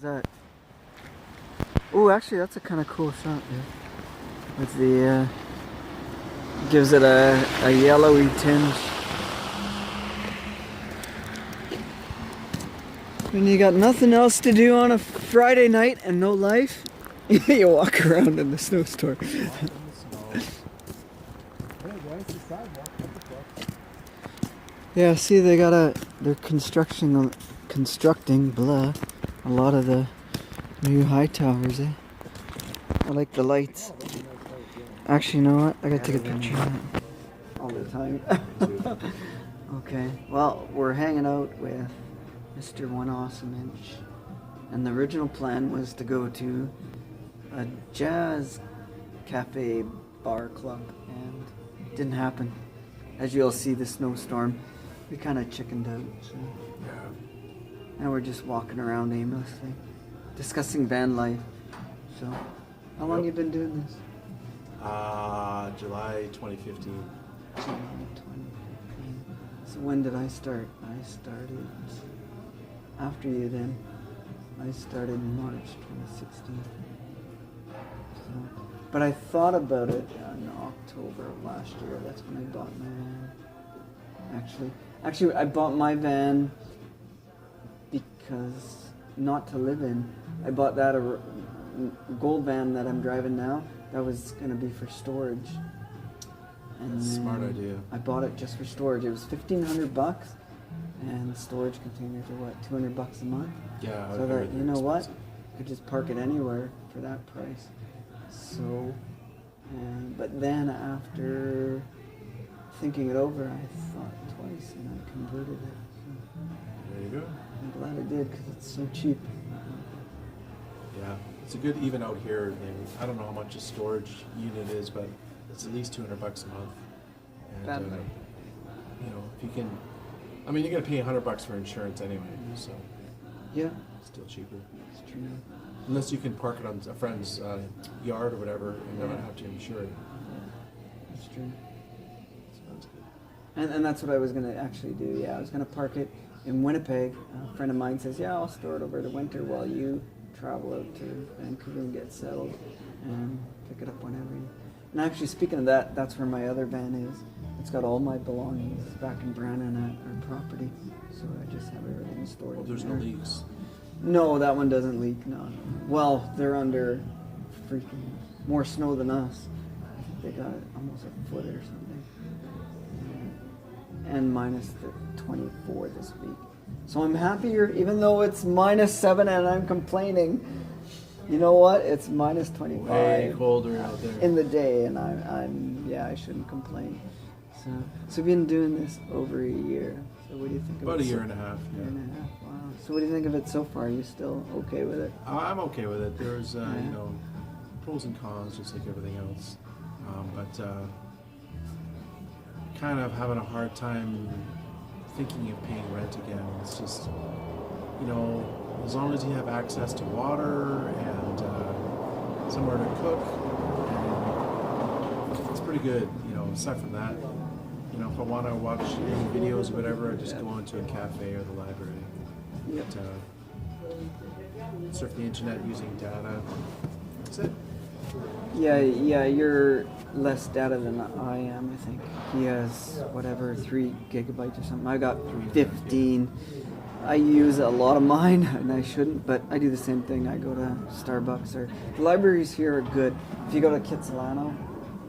that? Oh, actually, that's a kind of cool shot there. With the, gives it a yellowy tinge. When you got nothing else to do on a Friday night and no life, you walk around in the snowstorm. Yeah, see, they're constructing a lot of the new high towers, eh? I like the lights. Actually, you know what? I gotta take a picture of that all the time. Okay, well, we're hanging out with Mr. One Awesome Inch, and the original plan was to go to a jazz cafe bar club, and it didn't happen. As you'll see, the snowstorm, we kind of chickened out. So. Now we're just walking around aimlessly, discussing van life. So, how long you been doing this? July 2015. July 2015. So when did I start? I started after you then. I started in March 2016. So, but I thought about it in October of last year. That's when I bought my van. Actually, I bought my van because not to live in. I bought that a gold van that I'm driving now. That was gonna be for storage. And that's a smart idea. I bought it just for storage. It was $1,500, and storage containers are what, $200 a month. Yeah. So that you know what, I could just park it anywhere for that price. So, but then after thinking it over, I thought twice and I converted it. So there you go. I'm glad I did because it's so cheap. Yeah, it's a good even out here thing. I don't know how much a storage unit is, but it's at least $200 a month. And you know, if you can, I mean, you're gonna pay $100 for insurance anyway, so yeah, it's still cheaper. It's true. Unless you can park it on a friend's yard or whatever, and not have to insure it. That's true. Sounds good. And that's what I was gonna actually do. Yeah, I was gonna park it in Winnipeg. A friend of mine says, "Yeah, I'll store it over the winter while you travel out to Vancouver and get settled, and pick it up whenever." And actually, speaking of that, that's where my other van is. It's got all my belongings back in Brannan at our property, so I just have everything stored. Well, there's no leaks. No, that one doesn't leak. No. Well, they're under freaking more snow than us. I think they got almost a foot or something. And minus the 24 this week. So I'm happier, even though it's -7 and I'm complaining. You know what? It's minus 25. Way colder out there. In the day, and I shouldn't complain. So we've been doing this over a year. So what do you think of it? About a year and a half. Year and a half. Wow. So what do you think of it so far? Are you still okay with it? I'm okay with it. There's, you know, pros and cons, just like everything else. But kind of having a hard time thinking of paying rent again. It's just, you know, as long as you have access to water and somewhere to cook, and it's pretty good. You know, aside from that, you know, if I want to watch any videos or whatever, I just go into a cafe or the library. Yep. Surf the internet using data. That's it. Yeah, you're less data than I am, I think. He has, whatever, 3 gigabytes or something. I got 15. I use a lot of mine, and I shouldn't, but I do the same thing. I go to Starbucks, or the libraries here are good. If you go to Kitsilano,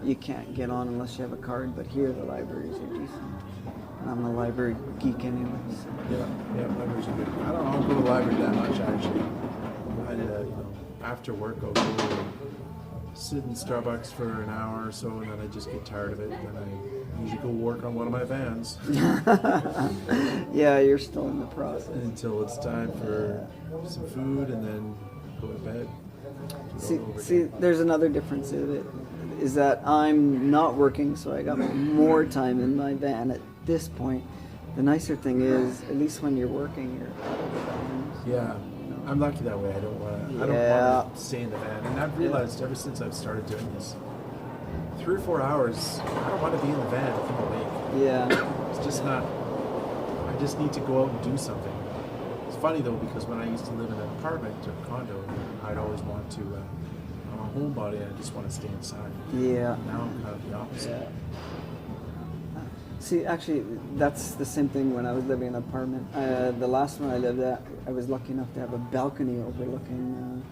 you can't get on unless you have a card, but here the libraries are decent. And I'm a library geek anyway, so. Yeah, libraries are good. I don't go to the library that much, actually. I you know, after work, I'll go sit in Starbucks for an hour or so, and then I just get tired of it, and then I usually go work on one of my vans. Yeah, you're still in the process. Until it's time for some food, and then go to bed. See, there's another difference in it, is that I'm not working, so I got more time in my van at this point. The nicer thing is, at least when you're working, you're out of the van. Yeah. I'm lucky that way. I don't want to stay in the van. And I've realized ever since I've started doing this, 3 or 4 hours, I don't want to be in the van if I'm awake. Yeah. It's just not, I just need to go out and do something. It's funny though, because when I used to live in an apartment or condo, I'd always want to. I'm a homebody. I just want to stay inside. Yeah. Now I'm kind of the opposite. Yeah. See, actually, that's the same thing when I was living in an apartment. The last one I lived at, I was lucky enough to have a balcony overlooking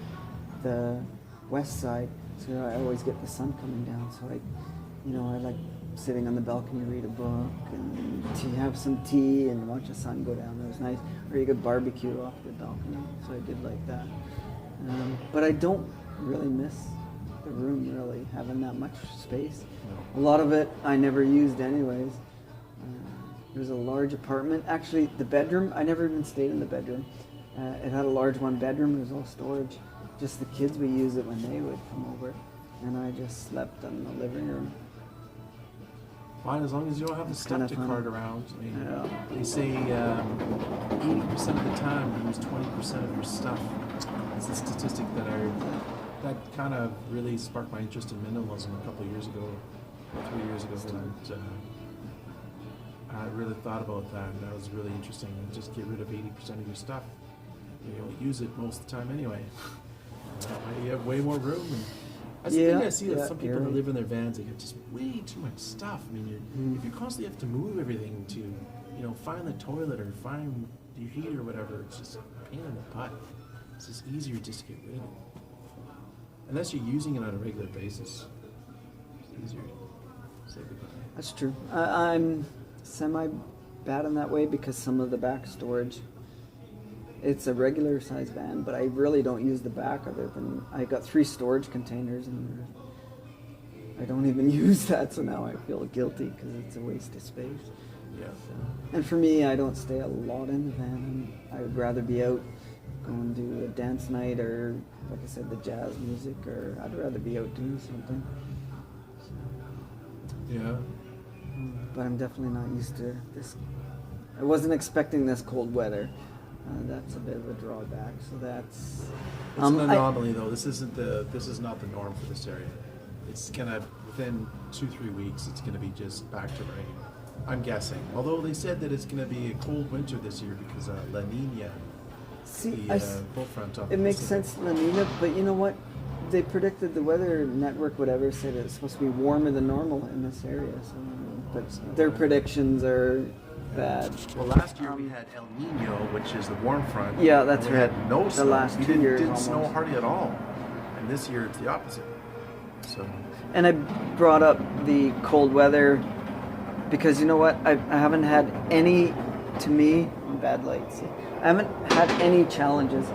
the west side, so I always get the sun coming down. So I like sitting on the balcony, read a book, and to have some tea and watch the sun go down. It was nice. Or you could barbecue off the balcony, so I did like that. But I don't really miss the room, really, having that much space. A lot of it I never used anyways. It was a large apartment. Actually, the bedroom, I never even stayed in the bedroom. It had a large one bedroom. It was all storage. Just the kids would use it when they would come over. And I just slept in the living room. Fine, as long as you don't have the Kinda septic fun. card around. I mean, Yeah. they say 80% of the time you use 20% of your stuff. It's a statistic that kind of really sparked my interest in minimalism a couple of years ago, 3 years ago. And, I really thought about that, and that was really interesting. Just get rid of 80% of your stuff. You don't use it most of the time anyway. You have way more room. And that's the thing I see that some people that live in their vans, they have just way too much stuff. I mean, if you constantly have to move everything to, find the toilet or find your heater or whatever, it's just a pain in the butt. It's just easier just to get rid of it. Unless you're using it on a regular basis, it's easier to say goodbye. That's true. I'm semi-bad in that way because some of the back storage, it's a regular size van, but I really don't use the back other than I got 3 storage containers and I don't even use that, so now I feel guilty because it's a waste of space. Yeah. So, and for me, I don't stay a lot in the van. I would rather be out going to a dance night or, like I said, the jazz music, or I'd rather be out doing something. Yeah. But I'm definitely not used to this. I wasn't expecting this cold weather. That's a bit of a drawback. So that's. It's an anomaly, though. This is not the norm for this area. It's gonna within 2-3 weeks. It's gonna be just back to rain. I'm guessing. Although they said that it's gonna be a cold winter this year because La Nina. See, cold front off it the makes Pacific. sense, La Nina. But you know what? They predicted the weather network, whatever, said it's supposed to be warmer than normal in this area. So, but their predictions are bad. Well, last year we had El Nino, which is the warm front. Yeah, that's and we right. had no The snow. last We 2 years didn't snow almost. hardly at all. And this year it's the opposite. So And I brought up the cold weather because you know what? I haven't had any, to me, bad lights. I haven't had any challenges.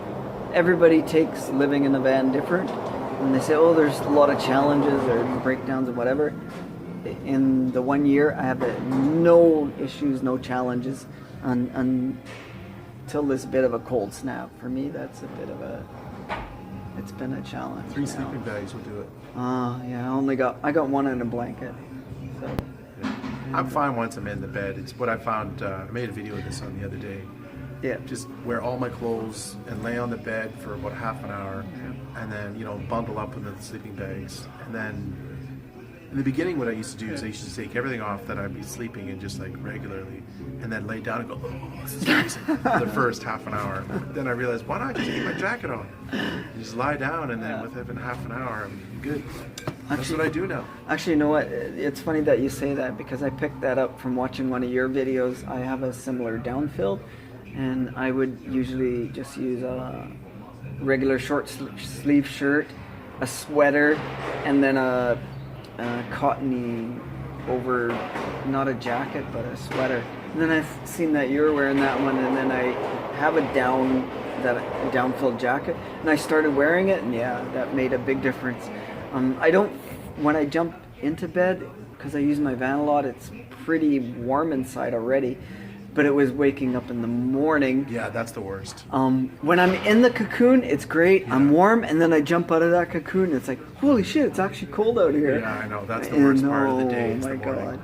Everybody takes living in a van different. And they say, oh, there's a lot of challenges or breakdowns and whatever. In the 1 year, I have no issues, no challenges until this bit of a cold snap. For me, that's a bit of it's been a challenge. 3 now. sleeping bags will do it. Yeah, I got one in a blanket. So. I'm fine once I'm in the bed. It's what I found. I made a video of this on the other day. Yeah. Just wear all my clothes and lay on the bed for about half an hour, and then bundle up in the sleeping bags. And then in the beginning, what I used to do is I used to take everything off that I'd be sleeping in just like regularly, and then lay down and go, oh, this is amazing, for the first half an hour. Then I realized, why not just keep my jacket on? And just lie down, and then within half an hour, I'm good. That's what I do now. Actually, you know what? It's funny that you say that because I picked that up from watching one of your videos. I have a similar downfill, and I would usually just use a regular short sleeve shirt, a sweater, and then a cottony over, not a jacket, but a sweater. And then I've seen that you're wearing that one, and then I have a downfilled jacket, and I started wearing it, and yeah, that made a big difference. When I jump into bed, because I use my van a lot, it's pretty warm inside already, but it was waking up in the morning. Yeah, that's the worst. When I'm in the cocoon, it's great. Yeah. I'm warm, and then I jump out of that cocoon. It's like, holy shit, it's actually cold out here. Yeah, I know. That's the worst part of the day. It's oh my the morning. God.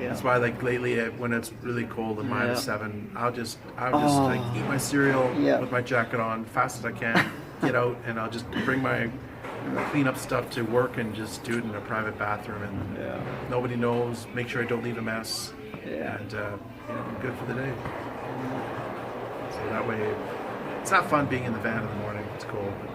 Yeah. That's why, like lately, when it's really cold at -7, I'll just like eat my cereal with my jacket on, fast as I can, get out, and I'll just bring my clean up stuff to work and just do it in a private bathroom, and nobody knows. Make sure I don't leave a mess, and I'm good for the day. So that way, it's not fun being in the van in the morning. It's cold. But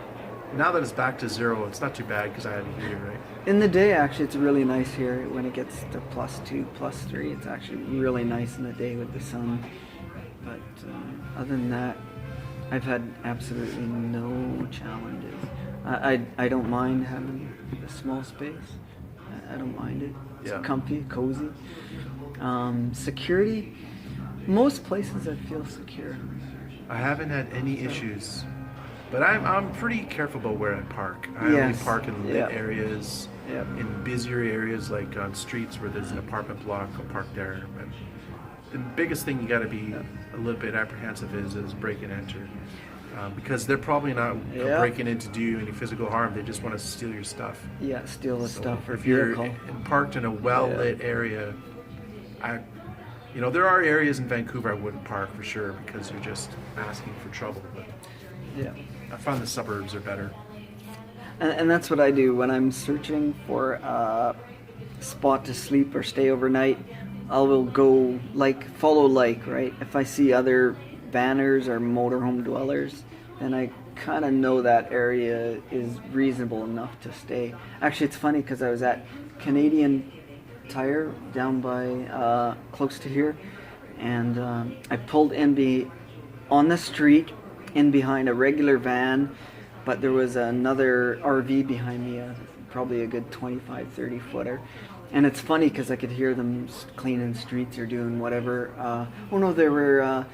now that it's back to zero, it's not too bad because I had a heater, right? In the day, actually, it's really nice here. When it gets to +2, +3, it's actually really nice in the day with the sun. But other than that, I've had absolutely no challenges. I don't mind having a small space. I don't mind it. It's Yeah. comfy, cozy. Security, most places I feel secure. I haven't had any issues, but I'm pretty careful about where I park. I only Yes. park in lit Yep. areas. Yep. In busier areas like on streets where there's an apartment block, I'll park there. But the biggest thing you got to be a little bit apprehensive is break and enter, because they're probably not Yeah. breaking in to do you any physical harm. They just want to steal your stuff. Yeah, steal the So stuff or if you're vehicle. parked in a well-lit area, there are areas in Vancouver I wouldn't park for sure because you're just asking for trouble. But Yeah. I find the suburbs are better. And that's what I do when I'm searching for a spot to sleep or stay overnight. I will go follow right? If I see other vanners or motorhome dwellers, then I kind of know that area is reasonable enough to stay. Actually, it's funny because I was at Canadian Tire down by close to here, and I pulled in on the street in behind a regular van, but there was another RV behind me, probably a good 25-30 footer. And it's funny because I could hear them cleaning streets or doing whatever. They were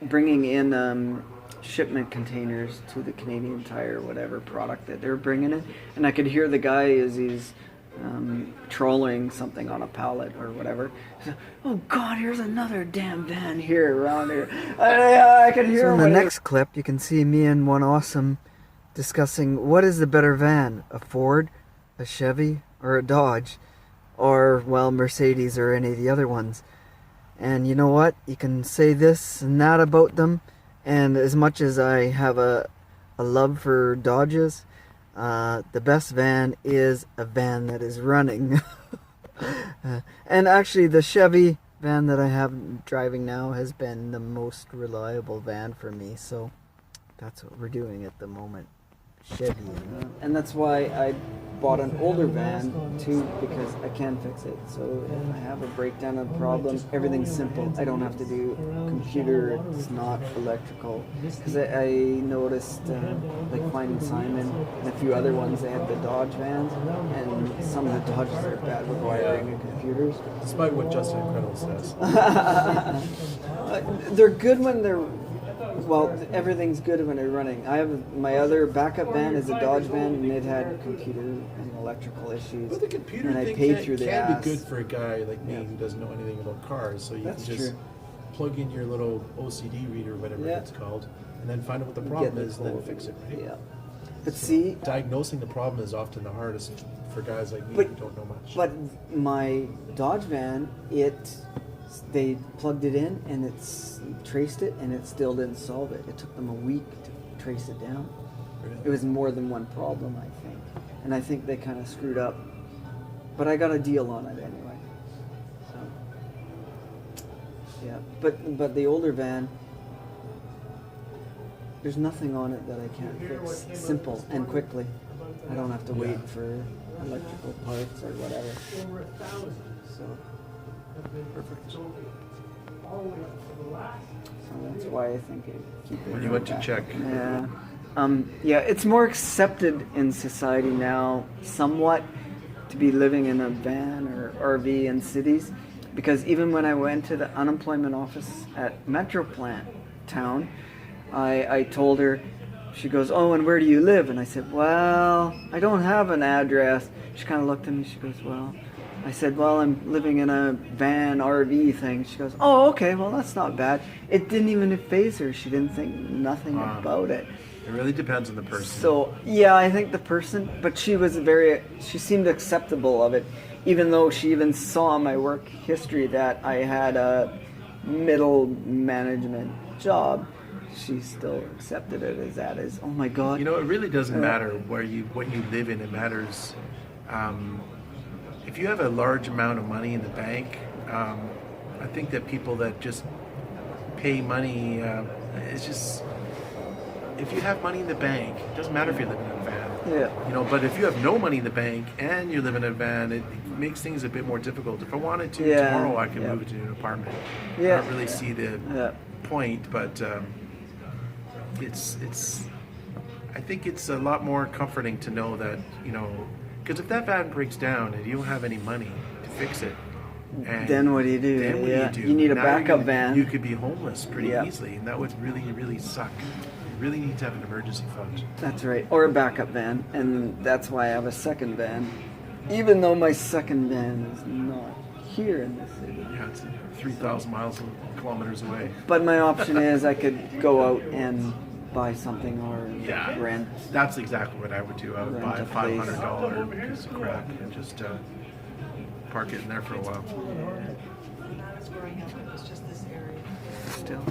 bringing in shipment containers to the Canadian Tire, whatever product that they're bringing in. And I could hear the guy as he's trolling something on a pallet or whatever. He's like, oh God, here's another damn van here around here. I could hear him. In the next clip, you can see me and One Awesome discussing what is the better van, a Ford, a Chevy, or a Dodge, or, well, Mercedes or any of the other ones. And you know what? You can say this and that about them, and as much as I have a love for Dodges, the best van is a van that is running. And actually, the Chevy van that I have driving now has been the most reliable van for me, so that's what we're doing at the moment. Chevy. And that's why I bought an older van too, because I can fix it. So if I have a breakdown of a problem, everything's simple. I don't have to do computer, it's not electrical. Because I noticed, like finding Simon and a few other ones, they have the Dodge vans, and some of the Dodges are bad with wiring and computers. Despite what Justin Incredible says. They're good when they're, well, everything's good when they're running. I have my other backup van is a Dodge van, and it had computer and electrical issues. But the computer and I thing paid through the can ass. be good for a guy like me who doesn't know anything about cars. So you That's can just true. plug in your little OCD reader, whatever it's called, and then find out what the problem is, and then fix it. Right? Yeah. But see, diagnosing the problem is often the hardest for guys like me who don't know much. But my Dodge van, they plugged it in and it's traced it, and it still didn't solve it. It took them a week to trace it down. Really? It was more than one problem, I think. And I think they kind of screwed up. But I got a deal on it anyway. So, yeah. But the older van, there's nothing on it that I can't fix. Simple and quickly. I don't have to wait for electrical parts or whatever. So, Perfect. so that's why I think it keep it. When you went to check. Yeah. Yeah, it's more accepted in society now, somewhat, to be living in a van or RV in cities. Because even when I went to the unemployment office at Metro Plant Town, I told her, she goes, oh, and where do you live? And I said, well, I don't have an address. She kind of looked at me, she goes, well, I said, well, I'm living in a van RV thing. She goes, oh, okay, well, that's not bad. It didn't even faze her. She didn't think nothing about it. It really depends on the person. So, yeah, I think the person, but she seemed acceptable of it, even though she even saw in my work history that I had a middle management job. She still accepted it as that is. Oh my God! You know, it really doesn't matter what you live in. It matters if you have a large amount of money in the bank. I think that people that just pay money, it's just if you have money in the bank, it doesn't matter if you live in a van. Yeah. You know, but if you have no money in the bank and you live in a van, it makes things a bit more difficult. If I wanted to Yeah, tomorrow, I can yeah. move to an apartment. Yeah. I don't really see the Yeah. point, but it's. I think it's a lot more comforting to know that, you know, because if that van breaks down and you don't have any money to fix it, and Then what do you do? Then what Yeah. do you do? You need a Now you're backup gonna- van. You could be homeless pretty Yeah. easily, and that would really, really suck. You really need to have an emergency fund. That's right. Or a backup van. And that's why I have a second van. Even though my second van is not here in the city. Yeah, it's 3,000 kilometers away. But my option is I could go out and buy something or Yeah, rent. That's exactly what I would do. I would Rent buy a a place. $500 piece of crap and just park it in there for a while. When I was growing up, it was just this area. Still.